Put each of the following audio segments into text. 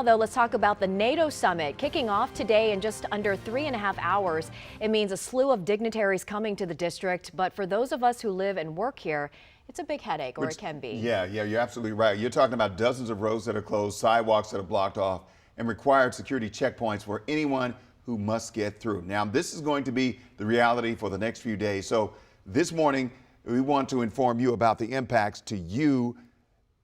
Now, though, let's talk about the NATO summit kicking off today in just under 3.5 hours. It means a slew of dignitaries coming to the district. But for those of us who live and work here, it's a big headache, or it can be. Yeah, you're absolutely right. You're talking about dozens of roads that are closed, sidewalks that are blocked off, and required security checkpoints for anyone who must get through. Now, this is going to be the reality for the next few days. So this morning, we want to inform you about the impacts to you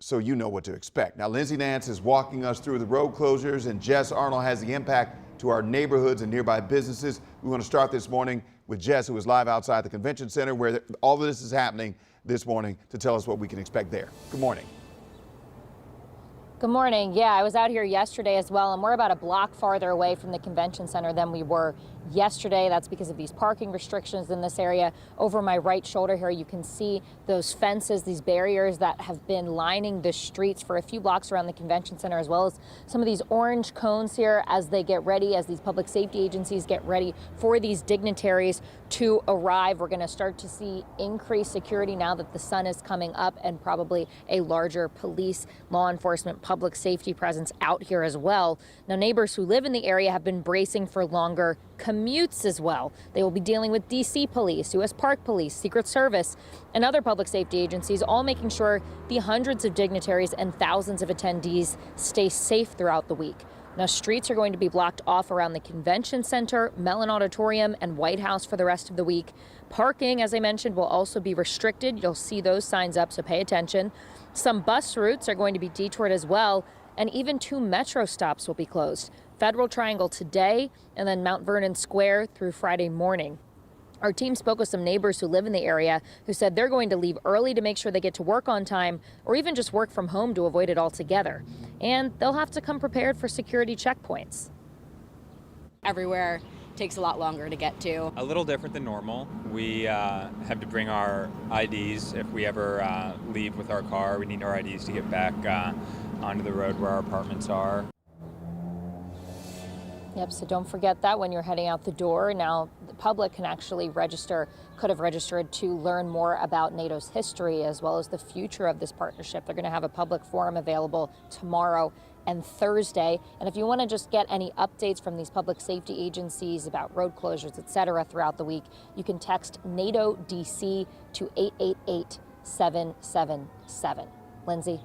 so you know what to expect. Now, Lindsay Nance is walking us through the road closures, and Jess Arnold has the impact to our neighborhoods and nearby businesses. We want to start this morning with Jess, who is live outside the convention center where all of this is happening this morning, to tell us what we can expect there. Good morning. Good morning. Yeah, I was out here yesterday as well, and we're about a block farther away from the convention center than we were yesterday. That's because of these parking restrictions in this area. Over my right shoulder here, you can see those fences, these barriers that have been lining the streets for a few blocks around the convention center, as well as some of these orange cones here as they get ready, as these public safety agencies get ready for these dignitaries to arrive. We're going to start to see increased security now that the sun is coming up, and probably a larger police, law enforcement, public safety presence out here as well. Now, neighbors who live in the area have been bracing for longer commutes as well. They will be dealing with DC police, US Park Police, Secret Service, and other public safety agencies, all making sure the hundreds of dignitaries and thousands of attendees stay safe throughout the week. Now, streets are going to be blocked off around the convention center, Mellon Auditorium, and White House for the rest of the week. Parking, as I mentioned, will also be restricted. You'll see those signs up, so pay attention. Some bus routes are going to be detoured as well, and even 2 metro stops will be closed. Federal Triangle today, and then Mount Vernon Square through Friday morning. Our team spoke with some neighbors who live in the area who said they're going to leave early to make sure they get to work on time, or even just work from home to avoid it altogether. And they'll have to come prepared for security checkpoints. Everywhere takes a lot longer to get to. A little different than normal. We have to bring our IDs if we ever leave with our car. We need our IDs to get back onto the road where our apartments are. Yep, so don't forget that when you're heading out the door. Now, the public can actually could have registered to learn more about NATO's history as well as the future of this partnership. They're going to have a public forum available tomorrow and Thursday. And if you want to just get any updates from these public safety agencies about road closures, etc., throughout the week, you can text NATO DC to 888-777. Lindsay.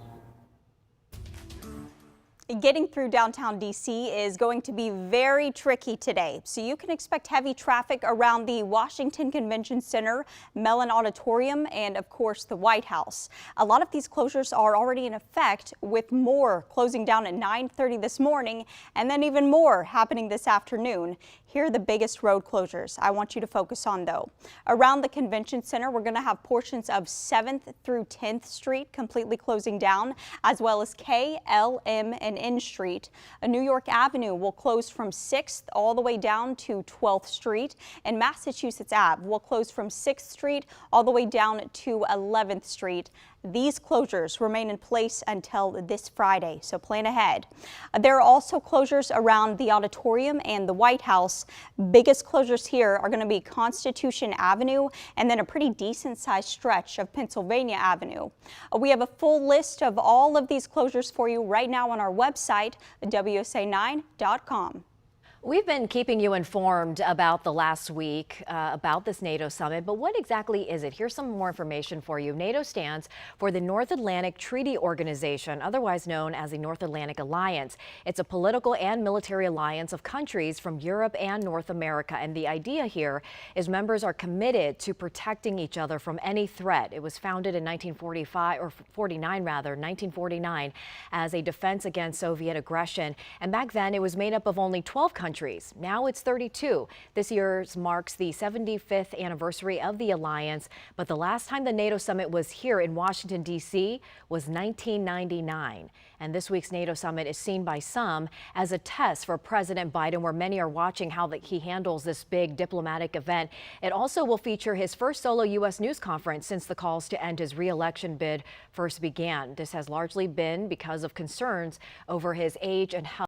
Getting through downtown DC is going to be very tricky today, so you can expect heavy traffic around the Washington Convention Center, Mellon Auditorium, and of course the White House. A lot of these closures are already in effect, with more closing down at 9:30 this morning, and then even more happening this afternoon. Here are the biggest road closures I want you to focus on, though. Around the Convention Center, we're going to have portions of 7th through 10th Street completely closing down, as well as K, L, M, and N Street. A New York Avenue will close from 6th all the way down to 12th Street, and Massachusetts Ave will close from 6th Street all the way down to 11th Street. These closures remain in place until this Friday, so plan ahead. There are also closures around the auditorium and the White House. Biggest closures here are going to be Constitution Avenue and then a pretty decent sized stretch of Pennsylvania Avenue. We have a full list of all of these closures for you right now on our website, WSA9.com. We've been keeping you informed about the last week about this NATO summit, but what exactly is it? Here's some more information for you. NATO stands for the North Atlantic Treaty Organization, otherwise known as the North Atlantic Alliance. It's a political and military alliance of countries from Europe and North America, and the idea here is members are committed to protecting each other from any threat. It was founded in 1949 as a defense against Soviet aggression, and back then it was made up of only 12 countries. Now it's 32. This year marks the 75th anniversary of the alliance, but the last time the NATO summit was here in Washington, D.C. was 1999. And this week's NATO summit is seen by some as a test for President Biden, where many are watching how he handles this big diplomatic event. It also will feature his first solo U.S. news conference since the calls to end his re-election bid first began. This has largely been because of concerns over his age and health.